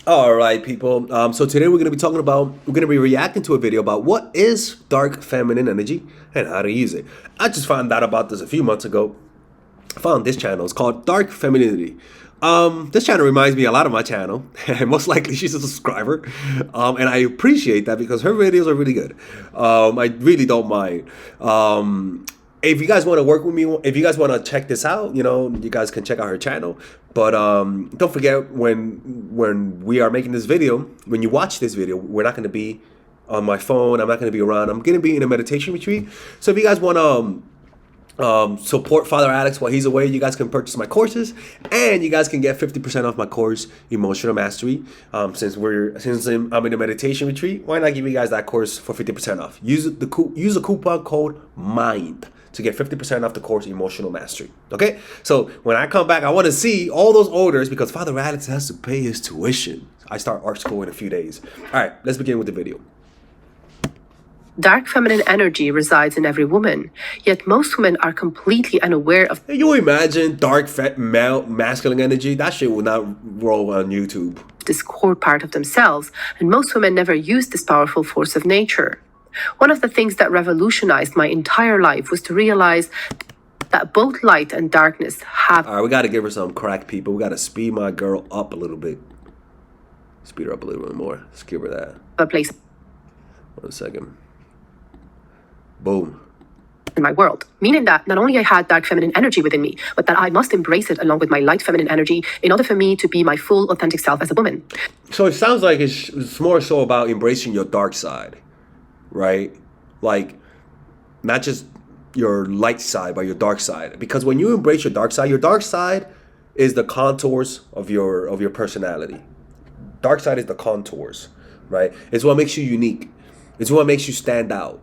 All right, people. So today we're going to be reacting to a video about what is dark feminine energy and how to use it. I just found out about this a few months ago. I found this channel. It's called Dark Femininity. This channel reminds me a lot of my channel, and most likely she's a subscriber. And I appreciate that because her videos are really good. I really don't mind. If you guys want to work with me, if you guys want to check this out, you guys can check out her channel. But don't forget, when we are making this video, when you watch this video, we're not going to be on my phone. I'm not going to be around. I'm going to be in a meditation retreat. So if you guys want to support Father Alex while he's away, you guys can purchase my courses, and you guys can get 50% off my course, Emotional Mastery. Since I'm in a meditation retreat, why not give you guys that course for 50% off? Use the coupon code MIND to get 50% off the course, Emotional Mastery. Okay? So when I come back, I want to see all those orders because Father Alex has to pay his tuition. I start art school in a few days. All right, let's begin with the video. Dark feminine energy resides in every woman, yet most women are completely unaware of. Hey, you imagine dark male masculine energy? That shit will not roll on YouTube. This core part of themselves, and most women never use this powerful force of nature. One of the things that revolutionized my entire life was to realize that both light and darkness have. All right, we got to give her some crack, people. We got to speed my girl up a little bit. Speed her up a little bit more. Let's give her that. A place. 1 second. Boom. In my world, meaning that not only I had dark feminine energy within me, but that I must embrace it along with my light feminine energy in order for me to be my full authentic self as a woman. So it sounds like it's more so about embracing your dark side, right? Like, not just your light side, but your dark side. Because when you embrace your dark side is the contours of your personality. Dark side is the contours, right? It's what makes you unique. It's what makes you stand out.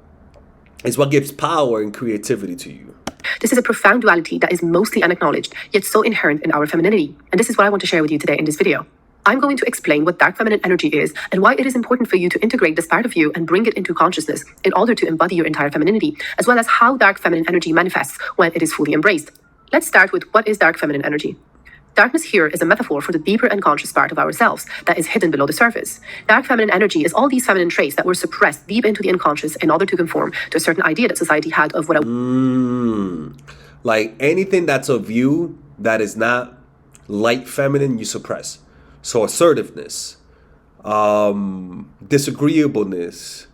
It's what gives power and creativity to you. This is a profound duality that is mostly unacknowledged, yet so inherent in our femininity. And this is what I want to share with you today in this video. I'm going to explain what dark feminine energy is and why it is important for you to integrate this part of you and bring it into consciousness in order to embody your entire femininity, as well as how dark feminine energy manifests when it is fully embraced. Let's start with what is dark feminine energy. Darkness here is a metaphor for the deeper unconscious part of ourselves that is hidden below the surface. Dark feminine energy is all these feminine traits that were suppressed deep into the unconscious in order to conform to a certain idea that society had of what a... Like anything that's of you that is not light feminine, you suppress. So assertiveness, disagreeableness,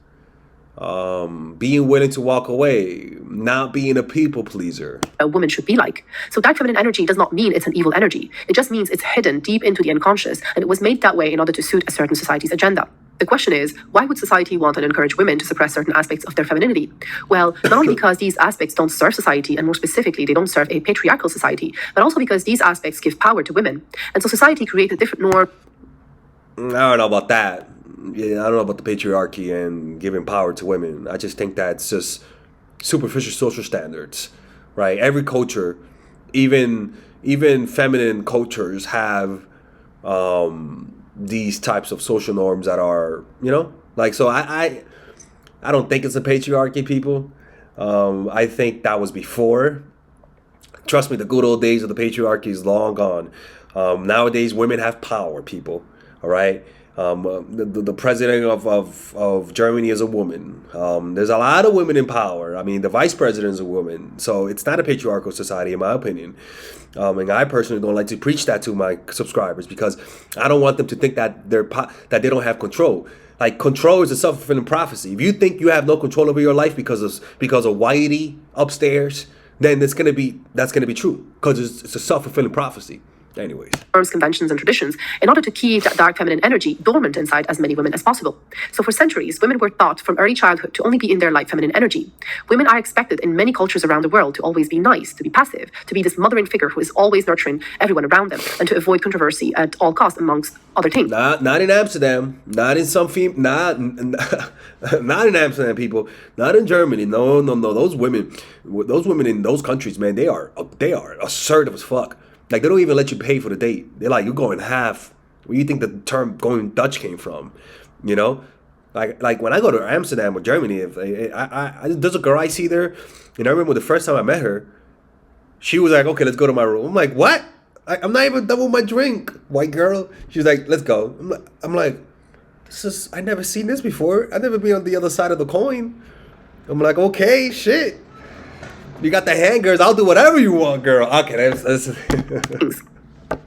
being willing to walk away, not being a people pleaser. A woman should be like. So dark feminine energy does not mean it's an evil energy. It just means it's hidden deep into the unconscious, and it was made that way in order to suit a certain society's agenda. The question is, why would society want and encourage women to suppress certain aspects of their femininity? Well, not only because these aspects don't serve society, and more specifically, they don't serve a patriarchal society, but also because these aspects give power to women. And so society created different norms. I don't know about that. Yeah, I don't know about the patriarchy and giving power to women. I just think that's just superficial social standards, right? Every culture, even feminine cultures, have these types of social norms that are, like. So I don't think it's a patriarchy, people. I think that was before. Trust me, the good old days of the patriarchy is long gone. Nowadays, women have power, people. All right. The president of Germany is a woman. There's a lot of women in power. I mean, the vice president is a woman. So it's not a patriarchal society, in my opinion. And I personally don't like to preach that to my subscribers because I don't want them to think that that they don't have control. Like, control is a self-fulfilling prophecy. If you think you have no control over your life because of Whitey upstairs, then that's gonna be true because it's a self-fulfilling prophecy. Anyways. Conventions and traditions in order to keep that dark feminine energy dormant inside as many women as possible. So for centuries, women were taught from early childhood to only be in their light feminine energy. Women are expected in many cultures around the world to always be nice, to be passive, to be this mothering figure who is always nurturing everyone around them, and to avoid controversy at all costs, amongst other things. Not in Amsterdam, not in not in Amsterdam, people, not in Germany. No. Those women in those countries, man, they are assertive as fuck. Like, they don't even let you pay for the date. They're like, you're going half. Where do you think the term going Dutch came from? Like when I go to Amsterdam or Germany, if there's a girl I see there, and I remember the first time I met her, she was like, okay, let's go to my room. I'm like, what? I'm not even done with my drink, white girl. She's like, let's go. I'm like, I never seen this before. I've never been on the other side of the coin. I'm like, okay, shit. You got the hangers. I'll do whatever you want, girl. Okay, that's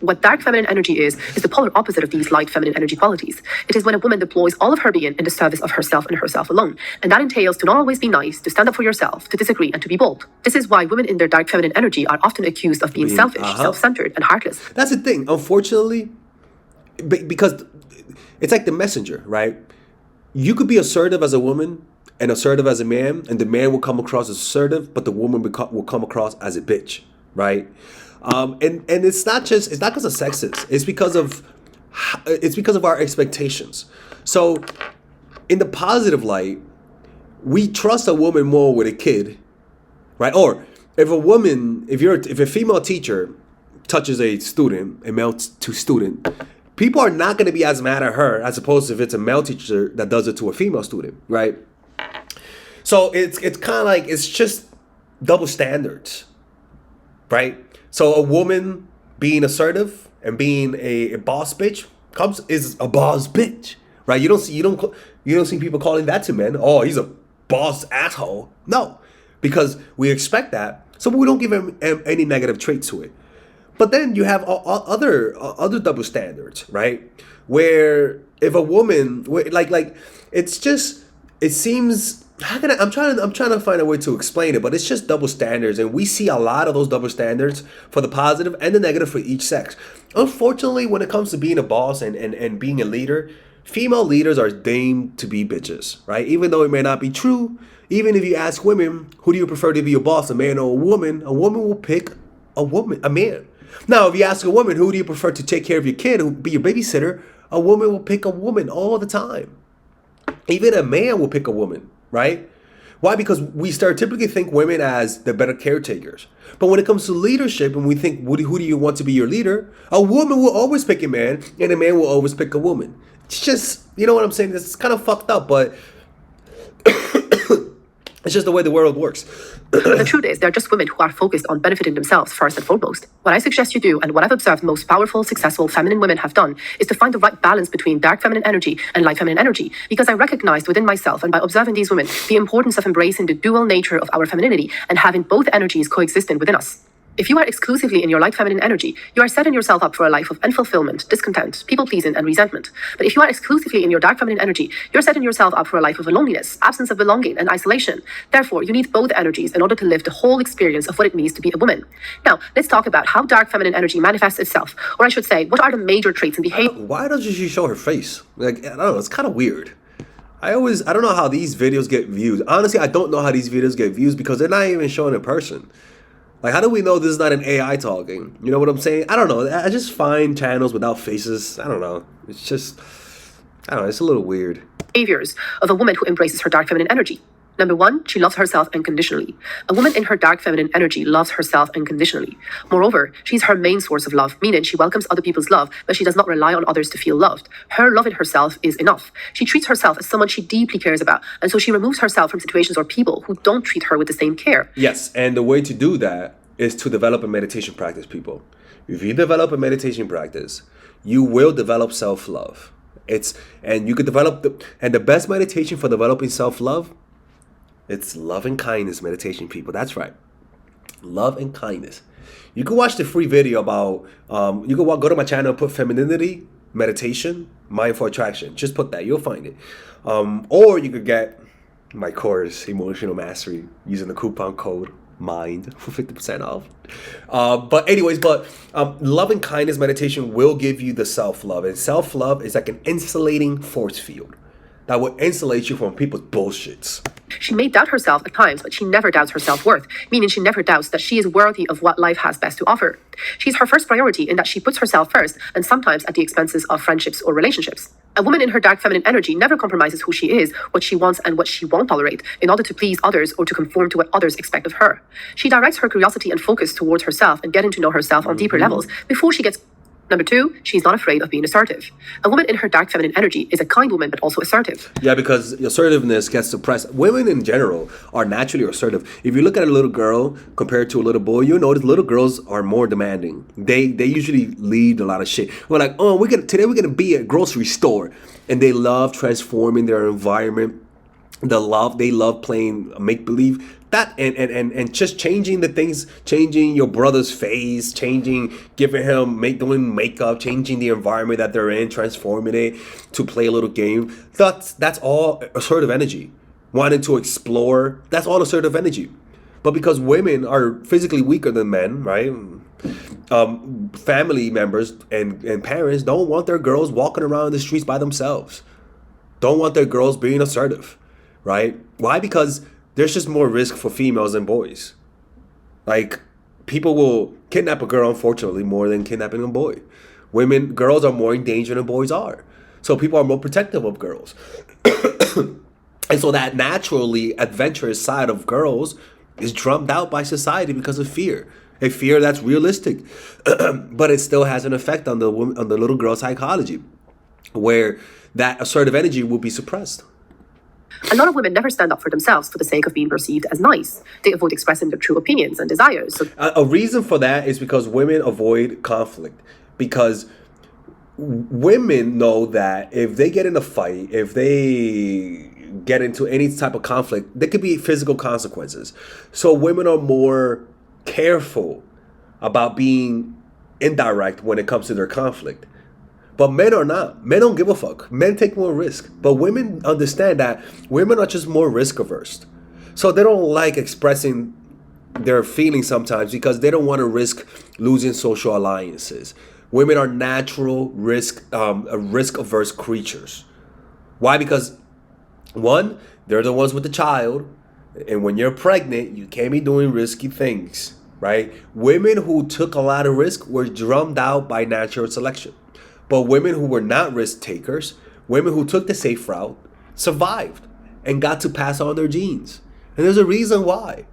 What dark feminine energy is the polar opposite of these light feminine energy qualities. It is when a woman deploys all of her being in the service of herself and herself alone. And that entails to not always be nice, to stand up for yourself, to disagree, and to be bold. This is why women in their dark feminine energy are often accused of being selfish, self-centered, and heartless. That's the thing. Unfortunately, because it's like the messenger, right? You could be assertive as a woman and assertive as a man, and the man will come across as assertive, but the woman will come across as a bitch, right? And it's not because of sexist. It's because of our expectations. So, in the positive light, we trust a woman more with a kid, right? Or if a female teacher touches a student, a male to student, people are not going to be as mad at her as opposed to if it's a male teacher that does it to a female student, right? So it's kind of like it's just double standards, right? So a woman being assertive and being a boss bitch is a boss bitch, right? You don't see people calling that to men. Oh, he's a boss asshole. No, because we expect that, so we don't give him any negative traits to it. But then you have other double standards, right? Where if a woman, it seems. I'm trying to find a way to explain it, but it's just double standards, and we see a lot of those double standards for the positive and the negative for each sex. Unfortunately, when it comes to being a boss and being a leader, female leaders are deemed to be bitches, right? Even though it may not be true, even if you ask women, who do you prefer to be your boss, a man or a woman will pick a man. Now, if you ask a woman, who do you prefer to take care of your kid, who be your babysitter, a woman will pick a woman all the time. Even a man will pick a woman. Right? Why? Because we stereotypically think women as the better caretakers. But when it comes to leadership and we think, who do you want to be your leader? A woman will always pick a man and a man will always pick a woman. It's just, you know what I'm saying? It's kind of fucked up, but it's just the way the world works. The truth is, they're just women who are focused on benefiting themselves first and foremost. What I suggest you do, and what I've observed most powerful, successful feminine women have done, is to find the right balance between dark feminine energy and light feminine energy. Because I recognized within myself and by observing these women the importance of embracing the dual nature of our femininity and having both energies coexisting within us. If you are exclusively in your light feminine energy, you are setting yourself up for a life of unfulfillment, discontent, people-pleasing, and resentment. But if you are exclusively in your dark feminine energy, you're setting yourself up for a life of loneliness, absence of belonging, and isolation. Therefore, you need both energies in order to live the whole experience of what it means to be a woman. Now, let's talk about how dark feminine energy manifests itself. Or I should say, what are the major traits and behavior? Why doesn't she show her face? Like, I don't know, it's kind of weird. I don't know how these videos get views. Honestly, I don't know how these videos get views because they're not even showing in person. Like, how do we know this is not an AI talking? You know what I'm saying? I don't know. I just find channels without faces. I don't know. It's a little weird. Behaviors of a woman who embraces her dark feminine energy. Number one, she loves herself unconditionally. A woman in her dark feminine energy loves herself unconditionally. Moreover, she's her main source of love, meaning she welcomes other people's love, but she does not rely on others to feel loved. Her loving herself is enough. She treats herself as someone she deeply cares about, and so she removes herself from situations or people who don't treat her with the same care. Yes, and the way to do that is to develop a meditation practice, people. If you develop a meditation practice, you will develop self-love. The best meditation for developing self-love, it's love and kindness meditation, people. That's right. Love and kindness. You can watch the free video about, you can go to my channel and put Femininity, meditation, mindful attraction. Just put that, you'll find it. Or you could get my course, Emotional Mastery, using the coupon code MIND for 50% off. Love and kindness meditation will give you the self-love. And self-love is like an insulating force field that will insulate you from people's bullshits. She may doubt herself at times, but she never doubts her self-worth, meaning she never doubts that she is worthy of what life has best to offer. She's her first priority in that she puts herself first, and sometimes at the expenses of friendships or relationships. A woman in her dark feminine energy never compromises who she is, what she wants, and what she won't tolerate in order to please others or to conform to what others expect of her. She directs her curiosity and focus towards herself and getting to know herself on deeper levels before she gets Number two, she's not afraid of being assertive. A woman in her dark feminine energy is a kind woman, but also assertive. Yeah, because assertiveness gets suppressed. Women in general are naturally assertive. If you look at a little girl compared to a little boy, you'll notice little girls are more demanding. They usually lead a lot of shit. We're like, oh, today we're gonna be at a grocery store, and they love transforming their environment. They love playing make believe. That and just changing the things, changing your brother's face, giving him doing makeup, changing the environment that they're in, transforming it to play a little game. That's all assertive energy. Wanting to explore, that's all assertive energy. But because women are physically weaker than men, right? Family members and parents don't want their girls walking around the streets by themselves. Don't want their girls being assertive, right? Why? Because there's just more risk for females than boys. Like, people will kidnap a girl, unfortunately, more than kidnapping a boy. Girls are more in danger than boys are. So people are more protective of girls. And so that naturally adventurous side of girls is drummed out by society because of fear. A fear that's realistic. But it still has an effect on the little girl psychology, where that assertive energy will be suppressed. A lot of women never stand up for themselves for the sake of being perceived as nice. They avoid expressing their true opinions and desires. So a reason for that is because women avoid conflict. Because women know that if they get in a fight, if they get into any type of conflict, there could be physical consequences. So women are more careful about being indirect when it comes to their conflict. But men are not. Men don't give a fuck. Men take more risk. But women understand that women are just more risk averse. So they don't like expressing their feelings sometimes because they don't want to risk losing social alliances. Women are natural risk averse creatures. Why? Because one, they're the ones with the child. And when you're pregnant, you can't be doing risky things, right? Women who took a lot of risk were drummed out by natural selection. But women who were not risk takers, women who took the safe route, survived and got to pass on their genes. And there's a reason why,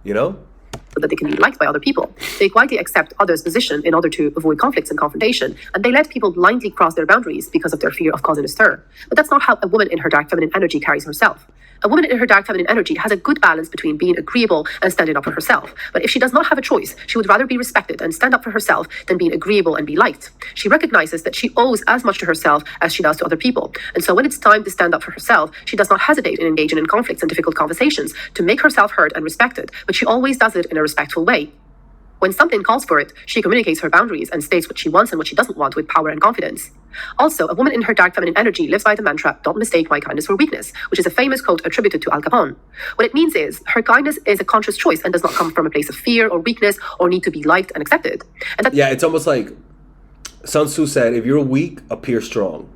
that they can be liked by other people. They quietly accept others' position in order to avoid conflicts and confrontation, and they let people blindly cross their boundaries because of their fear of causing a stir. But that's not how a woman in her dark feminine energy carries herself. A woman in her dark feminine energy has a good balance between being agreeable and standing up for herself. But if she does not have a choice, she would rather be respected and stand up for herself than being agreeable and be liked. She recognizes that she owes as much to herself as she does to other people. And so when it's time to stand up for herself, she does not hesitate in engaging in conflicts and difficult conversations to make herself heard and respected, but she always does it in a respectful way. When something calls for it, she communicates her boundaries and states what she wants and what she doesn't want with power and confidence. Also, a woman in her dark feminine energy lives by the mantra, "Don't mistake my kindness for weakness," which is a famous quote attributed to Al Capone. What it means is, her kindness is a conscious choice and does not come from a place of fear or weakness or need to be liked and accepted. And yeah, it's almost like Sun Tzu said, if you're weak, appear strong.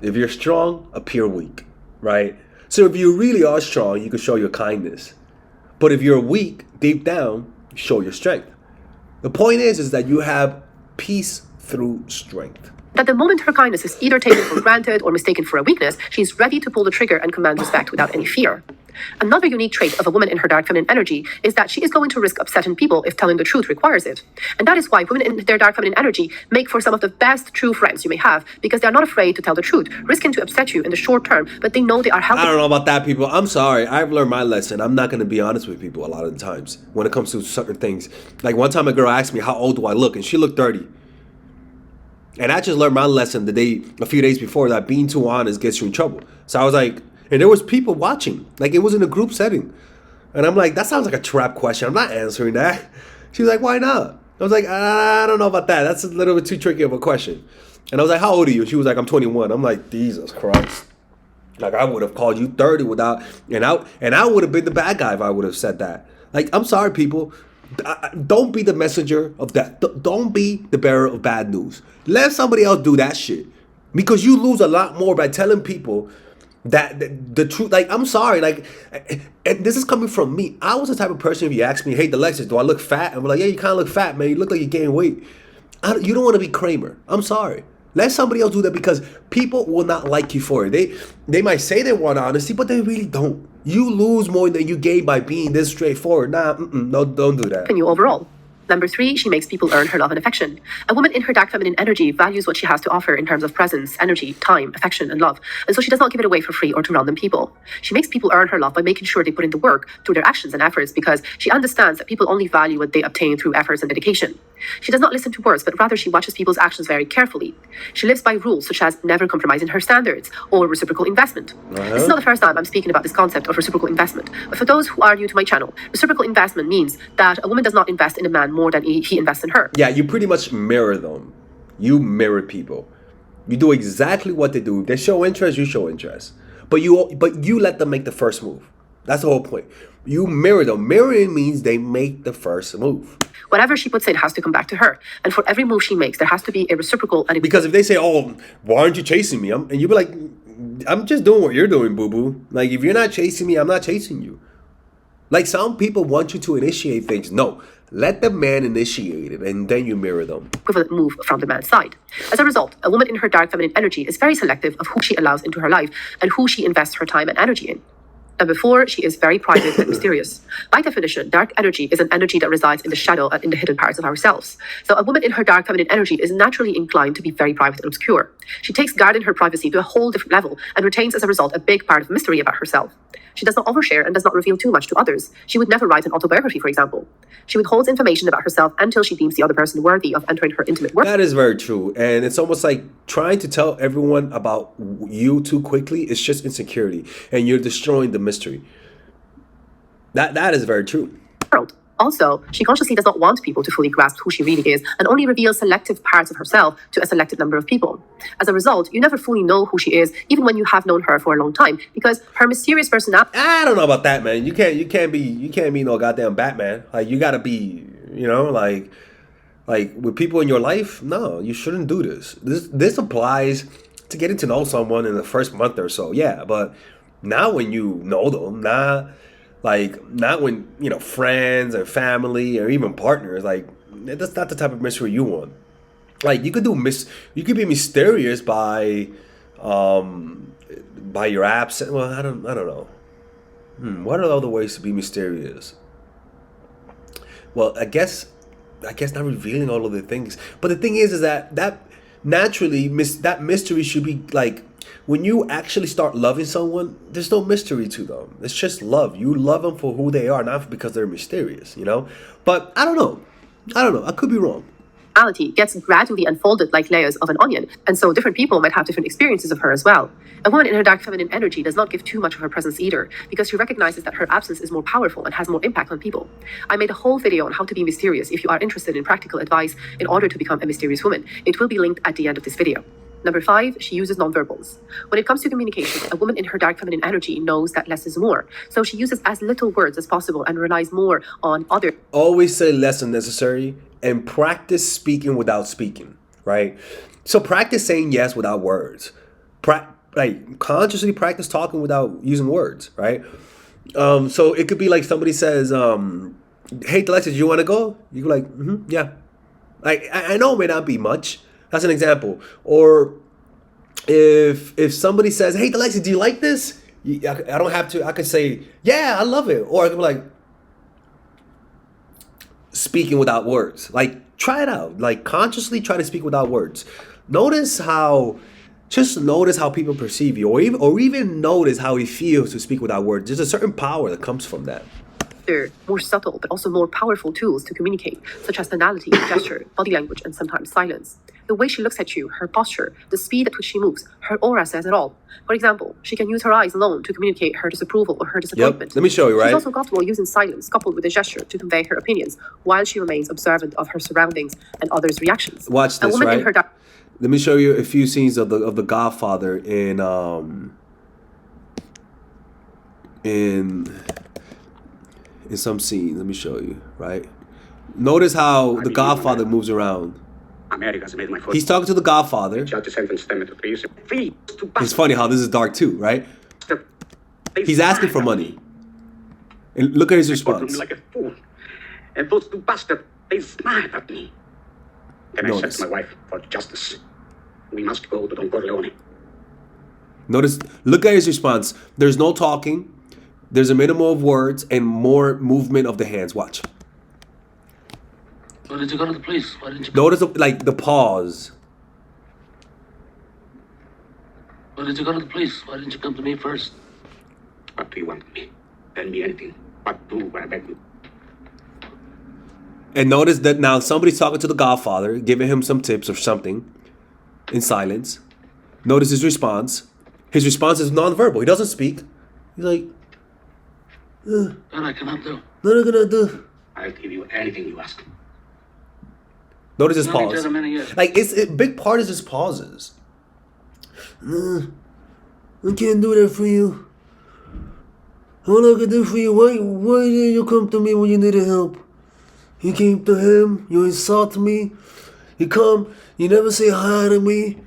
If you're strong, appear weak, right? So if you really are strong, you can show your kindness. But if you're weak, deep down, show your strength. The point is that you have peace through strength. That the moment her kindness is either taken for granted or mistaken for a weakness, she's ready to pull the trigger and command respect without any fear. Another unique trait of a woman in her dark feminine energy is that she is going to risk upsetting people if telling the truth requires it. And that is why women in their dark feminine energy make for some of the best true friends you may have, because they're not afraid to tell the truth, risking to upset you in the short term, but they know they are helping. I don't know about that, people. I'm sorry. I've learned my lesson. I'm not going to be honest with people a lot of the times when it comes to certain things. Like one time a girl asked me, how old do I look? And she looked 30. And I just learned my lesson a few days before, that being too honest gets you in trouble. So I was like, and there was people watching, like it was in a group setting. And I'm like, that sounds like a trap question. I'm not answering that. She was like, why not? I was like, I don't know about that. That's a little bit too tricky of a question. And I was like, how old are you? She was like, I'm 21. I'm like, Jesus Christ. Like I would have called you 30 without, and I would have been the bad guy if I would have said that. Like, I'm sorry, people. Don't be the messenger of that. Don't be the bearer of bad news. Let somebody else do that shit. Because you lose a lot more by telling people that the truth. Like, I'm sorry, like, and this is coming from me. I was the type of person, if you ask me, hey, Alexis, do I look fat? I'm like, yeah, you kind of look fat, man. You look like you're gaining weight. You don't want to be Kramer. I'm sorry. Let somebody else do that, because people will not like you for it. They might say they want honesty, but they really don't. You lose more than you gain by being this straightforward. No, don't do that. You overall. Number 3, she makes people earn her love and affection. A woman in her dark feminine energy values what she has to offer in terms of presence, energy, time, affection, and love. And so she does not give it away for free or to random people. She makes people earn her love by making sure they put in the work through their actions and efforts because she understands that people only value what they obtain through efforts and dedication. She does not listen to words, but rather she watches people's actions very carefully. She lives by rules such as never compromising her standards or reciprocal investment. This is not the first time I'm speaking about this concept of reciprocal investment, but for those who are new to my channel, reciprocal investment means that a woman does not invest in a man more than he invests in her. Yeah, you pretty much mirror them. You mirror people. You do exactly what they do. If they show interest, you show interest. But you let them make the first move. That's the whole point. You mirror them. Mirroring means they make the first move. Whatever she puts in has to come back to her. And for every move she makes, there has to be a reciprocal. And because if they say, oh, why aren't you chasing me? And you be like, I'm just doing what you're doing, boo-boo. Like, if you're not chasing me, I'm not chasing you. Like, some people want you to initiate things. No, let the man initiate it, and then you mirror them. Equivalent move from the man's side. As a result, a woman in her dark feminine energy is very selective of who she allows into her life and who she invests her time and energy in. Number 4, she is very private and mysterious. By definition, dark energy is an energy that resides in the shadow and in the hidden parts of ourselves. So a woman in her dark feminine energy is naturally inclined to be very private and obscure. She takes guard in her privacy to a whole different level and retains as a result a big part of mystery about herself. She does not overshare and does not reveal too much to others. She would never write an autobiography, for example. She withholds information about herself until she deems the other person worthy of entering her intimate world. That is very true. And it's almost like trying to tell everyone about you too quickly is just insecurity. And you're destroying the mystery. That is very true. Also, she consciously does not want people to fully grasp who she really is and only reveals selective parts of herself to a selected number of people. As a result, you never fully know who she is, even when you have known her for a long time, because her mysterious personality. I don't know about that, man. You can't be no goddamn Batman. Like, you gotta be, like with people in your life. No, you shouldn't do this. This applies to getting to know someone in the first month or so. Yeah, but now when you know them, not when, friends or family or even partners, like, that's not the type of mystery you want. Like, you could be mysterious by your absence. Well, I don't know. What are other ways to be mysterious? Well, I guess not revealing all of the things. But the thing is that naturally, that mystery should be like, when you actually start loving someone, there's no mystery to them. It's just love. You love them for who they are, not because they're mysterious, But I don't know. I could be wrong. Gets gradually unfolded like layers of an onion, and so different people might have different experiences of her as well. A woman in her dark feminine energy does not give too much of her presence either, because she recognizes that her absence is more powerful and has more impact on people. I made a whole video on how to be mysterious if you are interested in practical advice in order to become a mysterious woman. It will be linked at the end of this video. Number 5, she uses nonverbals. When it comes to communication, a woman in her dark feminine energy knows that less is more. So she uses as little words as possible and relies more on other. Always say less than necessary and practice speaking without speaking, right? So practice saying yes without words. Consciously practice talking without using words, right? So it could be like somebody says, hey, Alexa, do you want to go? You go like, yeah. I know it may not be much. That's an example. Or if somebody says, hey, Alexa, do you like this? I don't have to. I could say, yeah, I love it. Or I could be like, speaking without words. Like, try it out. Like, consciously try to speak without words. Notice how people perceive you, or even notice how it feels to speak without words. There's a certain power that comes from that. More subtle but also more powerful tools to communicate, such as tonality, gesture, body language, and sometimes silence. The way she looks at you, her posture, the speed at which she moves, her aura says it all. For example, she can use her eyes alone to communicate her disapproval or her disappointment. Yep. Let me show you, right? She's also comfortable using silence coupled with a gesture to convey her opinions, while she remains observant of her surroundings and others' reactions. Watch this, right? Let me show you a few scenes of the Godfather in some scenes. Let me show you, right? Notice how the Godfather moves around. He's talking to the Godfather. It's funny how this is dark too, right? He's asking for money. And look at his response. Like a fool. And those two bastards, they smiled at me. Then I said to my wife, for justice, we must go to Don Corleone. Notice, look at his response. There's no talking. There's a minimum of words and more movement of the hands. Watch. Why did you go to the police? Why didn't you? Notice the pause. Why did you go to the police? Why didn't you come to me first? What do you want of me? Tell me anything. But do what I beg you. And notice that now somebody's talking to the Godfather, giving him some tips or something in silence. Notice his response. His response is nonverbal. He doesn't speak. He's like, What I cannot do. what am I gonna do? I'll give you anything you ask. Notice his We've known each pause. other many years. Like big part is his pauses. I can't do that for you. All I can do for you, why didn't you come to me when you needed help? You came to him, you insult me, you come, you never say hi to me,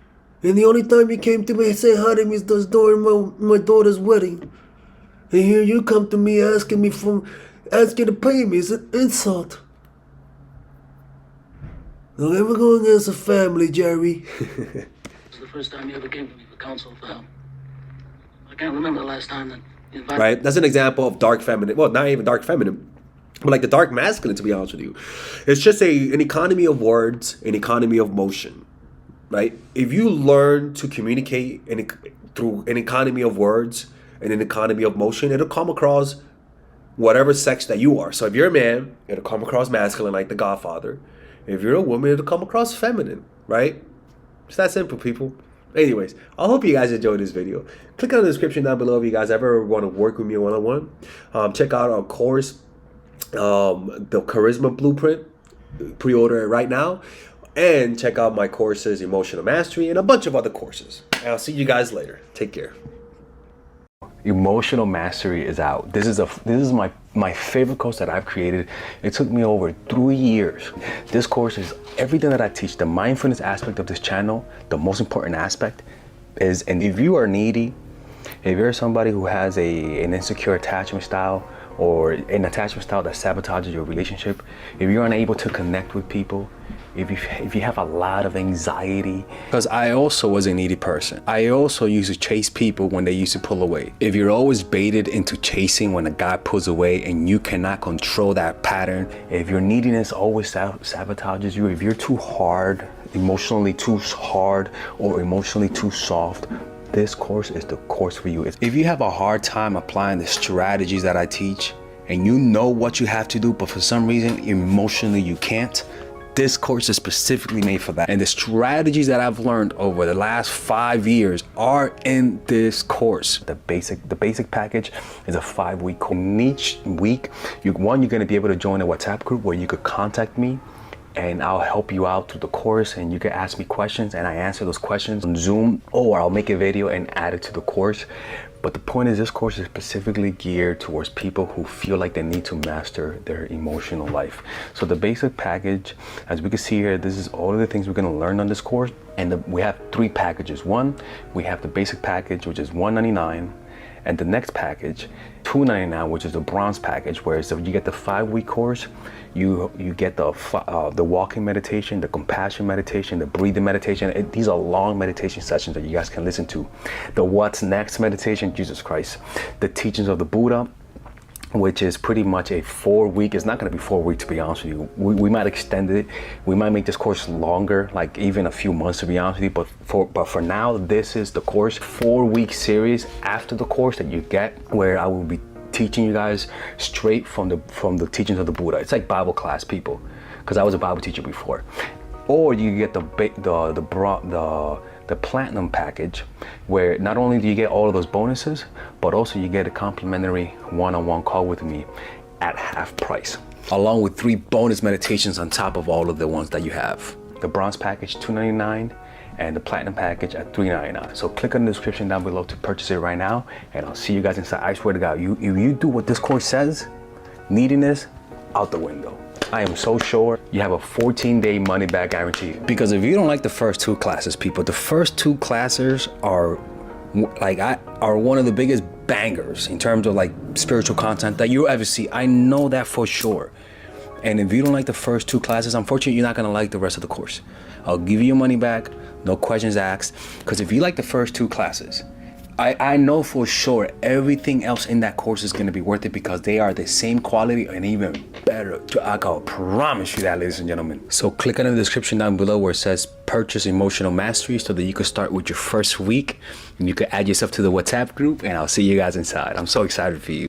and the only time you came to me and say hi to me is during my daughter's wedding. And here you come to me asking to pay me. It's an insult. Don't ever go against a family, Jerry. It's the first time you ever came to me for counsel for help. I can't remember the last time that you invited Right? That's an example of dark feminine. Well, not even dark feminine, but like the dark masculine, to be honest with you. It's just an economy of words, an economy of motion, right? If you learn to communicate through an economy of words and an economy of motion, it'll come across whatever sex that you are. So if you're a man, it'll come across masculine like the Godfather. If you're a woman, it'll come across feminine, right? It's that simple, people. Anyways, I hope you guys enjoyed this video. Click on the description down below if you guys ever want to work with me one-on-one. Check out our course, the Charisma Blueprint. Pre-order it right now. And check out my courses, Emotional Mastery, and a bunch of other courses. And I'll see you guys later. Take care. Emotional Mastery is out. This is my favorite course that I've created. It took me over 3 years. This course is everything that I teach. The mindfulness aspect of this channel, the most important aspect is, and if you are needy, if you're somebody who has an insecure attachment style or an attachment style that sabotages your relationship, if you're unable to connect with people, if you have a lot of anxiety, because I also was a needy person. I also used to chase people when they used to pull away. If you're always baited into chasing when a guy pulls away and you cannot control that pattern, if your neediness always sabotages you, if you're too hard, emotionally too hard or emotionally too soft, this course is the course for you. If you have a hard time applying the strategies that I teach and you know what you have to do, but for some reason emotionally you can't, this course is specifically made for that. And the strategies that I've learned over the last 5 years are in this course. The basic package is a 5-week course. In each week, you're gonna be able to join a WhatsApp group where you could contact me and I'll help you out through the course, and you can ask me questions and I answer those questions on Zoom, or I'll make a video and add it to the course. But the point is, this course is specifically geared towards people who feel like they need to master their emotional life. So the basic package, as we can see here, this is all of the things we're going to learn on this course. And we have 3 packages. One, we have the basic package, which is $199. And the next package, $299, which is the bronze package, where so you get the 5-week course, you get the walking meditation, the compassion meditation, the breathing meditation. These are long meditation sessions that you guys can listen to. The what's next meditation, Jesus Christ. The teachings of the Buddha, which is pretty much a 4-week. It's not going to be 4 weeks, to be honest with you. We might extend it. We might make this course longer, like even a few months, to be honest with you. But for now, this is the course. 4-week series after the course that you get, where I will be teaching you guys straight from the teachings of the Buddha. It's like Bible class, people, because I was a Bible teacher before. Or you get the platinum package, where not only do you get all of those bonuses, but also you get a complimentary one-on-one call with me at half price, along with 3 bonus meditations on top of all of the ones that you have. The bronze package, $299, and the platinum package at $399. So click on the description down below to purchase it right now, and I'll see you guys inside. I swear to God, if you do what this course says, neediness out the window. I am so sure you have a 14-day money-back guarantee. Because if you don't like the first 2 classes, people, the first 2 classes are one of the biggest bangers in terms of like spiritual content that you'll ever see. I know that for sure. And if you don't like the first 2 classes, unfortunately, you're not gonna like the rest of the course. I'll give you your money back, no questions asked. Because if you like the first 2 classes, I know for sure everything else in that course is gonna be worth it, because they are the same quality and even better. better. I can promise you that, ladies and gentlemen. So click on the description down below where it says purchase emotional mastery so that you can start with your first week and you can add yourself to the WhatsApp group, and I'll see you guys inside. I'm so excited for you.